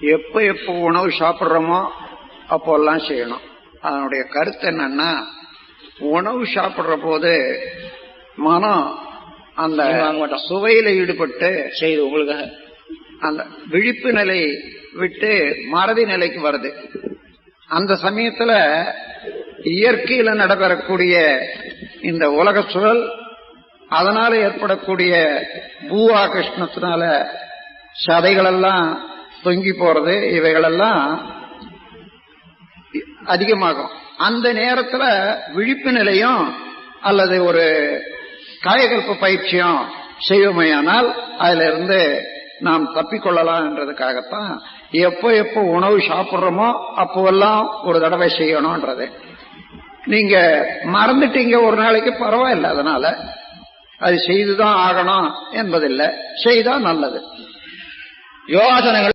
எப்ப எப்போ உணவு சாப்பிட்றோமோ அப்போல்லாம் செய்யணும். அதனுடைய கருத்து என்னன்னா, உணவு சாப்பிட்ற போது மனம் அந்த சுவையில ஈடுபட்டு செய்து உங்களுக்கு அந்த விழிப்பு நிலை விட்டு மறதி நிலைக்கு வருது. அந்த சமயத்துல இயற்கையில நடைபெறக்கூடிய இந்த உலக சுழல், அதனால ஏற்படக்கூடிய பூவாகிருஷ்ணத்தினால சதைகளெல்லாம் தொங்கி போறது, இவைகளெல்லாம் அதிகமாகும். அந்த நேரத்துல விழிப்பு நிலையும் அல்லது ஒரு காயகல்ப பயிற்சியும் செய்வோமையானால் அதுல இருந்து நாம் தப்பிக்கொள்ளலாம் என்றதுக்காகத்தான் எப்போ எப்போ உணவு சாப்பிட்றோமோ அப்போவெல்லாம் ஒரு தடவை செய்யணும்ன்றது. நீங்க மறந்துட்டீங்க ஒரு நாளைக்கு, பரவாயில்லை. அதனால அது செய்துதான் ஆகணும் என்பதில்லை, செய்தா நல்லது. யோகாசனங்கள்